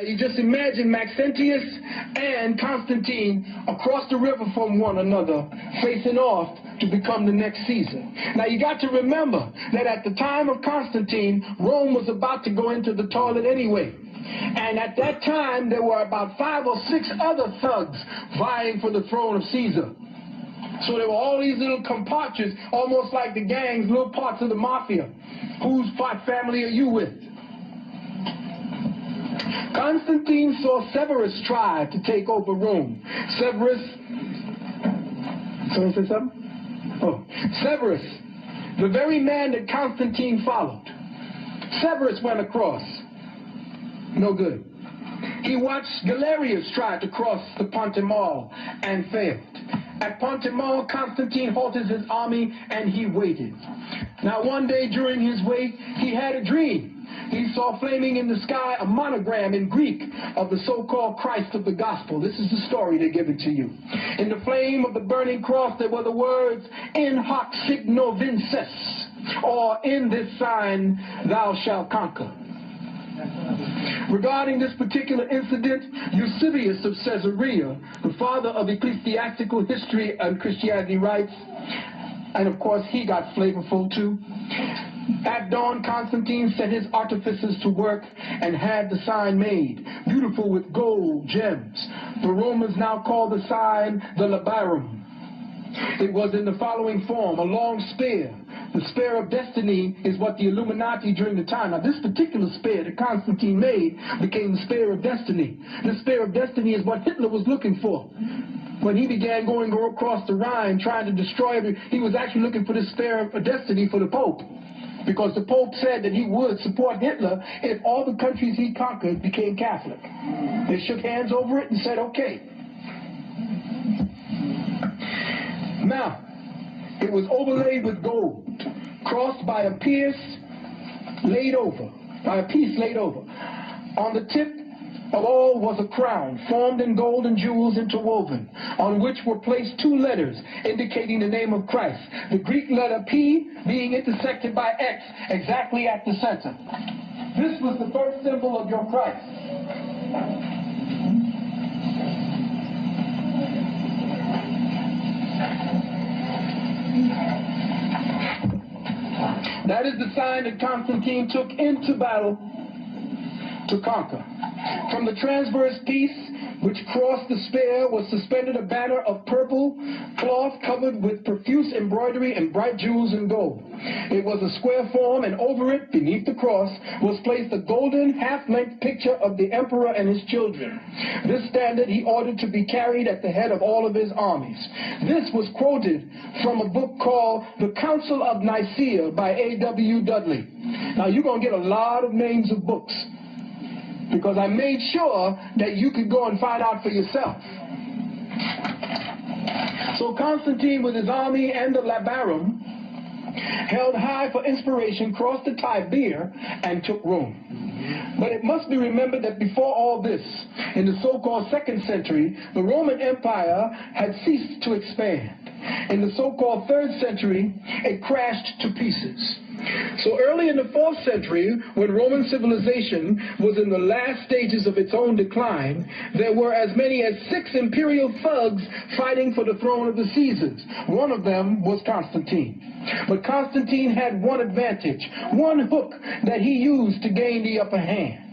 You just imagine Maxentius and Constantine across the river from one another, facing off to become the next Caesar. Now you got to remember that at the time of Constantine, Rome was about to go into the toilet anyway. And at that time, there were about 5 or 6 other thugs vying for the throne of Caesar. So there were all these little compatriots, almost like the gangs, little parts of the mafia. Whose family are you with? Constantine saw Severus try to take over Rome. Severus, someone say something? Oh, Severus, the very man that Constantine followed. Severus went across. No good. He watched Galerius try to cross the Pontemal and failed. At Pontemal, Constantine halted his army and he waited. Now one day during his wait, he had a dream. He saw flaming in the sky a monogram in Greek of the so-called Christ of the gospel. This is the story they give it to you. In the flame of the burning cross, there were the words, "In hoc signo vinces," or "In this sign thou shalt conquer." Regarding this particular incident, Eusebius of Caesarea, the father of ecclesiastical history and Christianity, writes, and of course he got flavorful too. At dawn, Constantine set his artificers to work and had the sign made, beautiful with gold, gems. The Romans now call the sign the labarum. It was in the following form: a long spear. The spear of destiny is what the Illuminati during the time. Now this particular spear that Constantine made became the spear of destiny. The spear of destiny is what Hitler was looking for. When he began going across the Rhine trying to destroy he was actually looking for the spear of destiny for the Pope. Because the Pope said that he would support Hitler if all the countries he conquered became Catholic. They shook hands over it and said, okay. Now, it was overlaid with gold, crossed by a piece laid over. On the tip of all was a crown, formed in gold and jewels interwoven, on which were placed 2 letters indicating the name of Christ, the Greek letter P being intersected by X exactly at the center. This was the first symbol of your Christ. That is the sign that Constantine took into battle to conquer. From the transverse piece which crossed the spear was suspended a banner of purple cloth covered with profuse embroidery and bright jewels and gold. It was a square form, and over it, beneath the cross, was placed a golden half-length picture of the emperor and his children. This standard he ordered to be carried at the head of all of his armies. This was quoted from a book called The Council of Nicaea by A.W. Dudley. Now you're going to get a lot of names of books, because I made sure that you could go and find out for yourself. So Constantine, with his army and the labarum, held high for inspiration, crossed the Tiber, and took Rome. But it must be remembered that before all this, in the so-called 2nd century, the Roman Empire had ceased to expand. In the so-called 3rd century, it crashed to pieces. So early in the 4th century, when Roman civilization was in the last stages of its own decline, there were as many as 6 imperial thugs fighting for the throne of the Caesars. One of them was Constantine. But Constantine had one advantage, one hook that he used to gain the upper hand.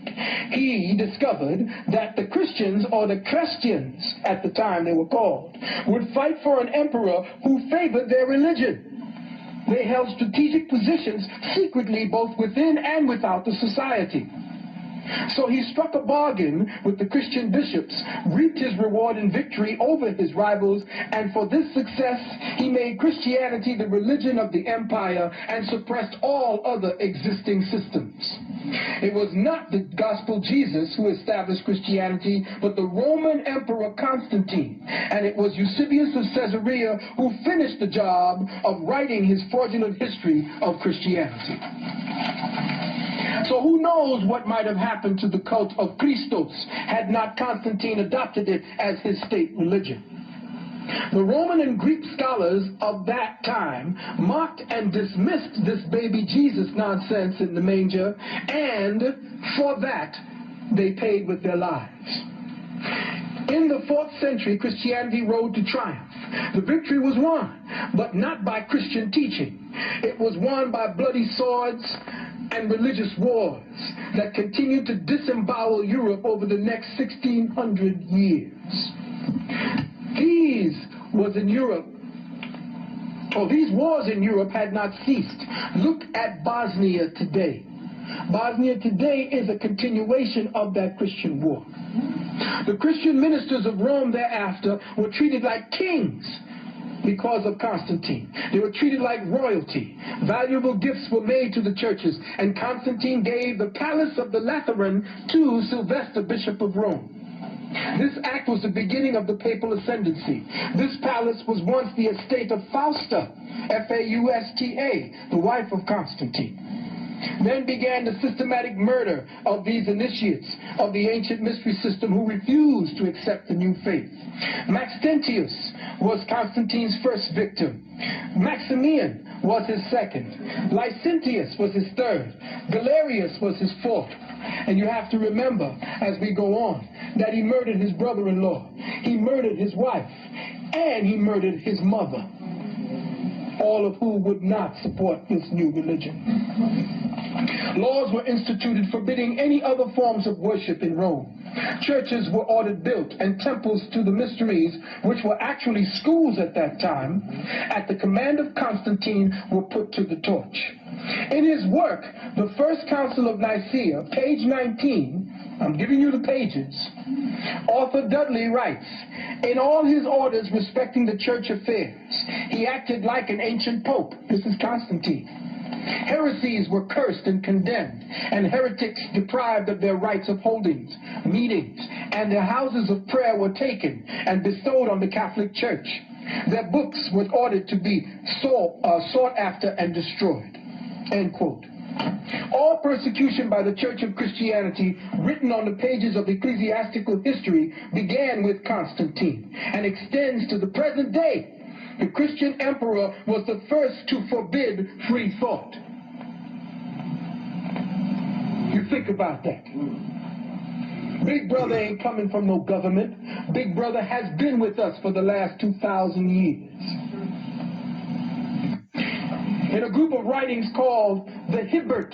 He discovered that the Christians, or the Christians at the time they were called, would fight for an emperor who favored their religion. They held strategic positions secretly both within and without the society. So he struck a bargain with the Christian bishops, reaped his reward in victory over his rivals, and for this success he made Christianity the religion of the empire and suppressed all other existing systems. It was not the gospel Jesus who established Christianity, but the Roman Emperor Constantine, and it was Eusebius of Caesarea who finished the job of writing his fraudulent history of Christianity. So who knows what might have happened to the cult of Christos had not Constantine adopted it as his state religion. The Roman and Greek scholars of that time mocked and dismissed this baby Jesus nonsense in the manger, and for that they paid with their lives. In the 4th century, Christianity rode to triumph. The victory was won, but not by Christian teaching. It was won by bloody swords and religious wars that continued to disembowel Europe over the next 1600 years. These wars in Europe had not ceased. Look at Bosnia today. Bosnia today is a continuation of that Christian war. The Christian ministers of Rome thereafter were treated like kings because of Constantine. They were treated like royalty. Valuable gifts were made to the churches, and Constantine gave the palace of the Lateran to Sylvester, Bishop of Rome. This act was the beginning of the papal ascendancy. This palace was once the estate of Fausta, F-A-U-S-T-A, the wife of Constantine. Then began the systematic murder of these initiates of the ancient mystery system who refused to accept the new faith. Maxentius was Constantine's first victim. Maximian was his second. Licentius was his third. Galerius was his fourth. And you have to remember, as we go on, that he murdered his brother-in-law, he murdered his wife, and he murdered his mother, all of who would not support this new religion. Laws were instituted forbidding any other forms of worship in Rome. Churches were ordered built, and temples to the mysteries, which were actually schools at that time, at the command of Constantine, were put to the torch. In his work, The First Council of Nicaea, page 19, I'm giving you the pages, author Dudley writes, in all his orders respecting the church affairs, he acted like an ancient pope. This is Constantine. Heresies were cursed and condemned, and heretics deprived of their rights of holdings, meetings, and their houses of prayer were taken and bestowed on the Catholic Church. Their books were ordered to be sought after and destroyed. End quote. All persecution by the Church of Christianity, written on the pages of ecclesiastical history, began with Constantine and extends to the present day. The Christian emperor was the first to forbid free thought. You think about that. Big Brother ain't coming from no government. Big Brother has been with us for the last 2,000 years. In a group of writings called the Hibbert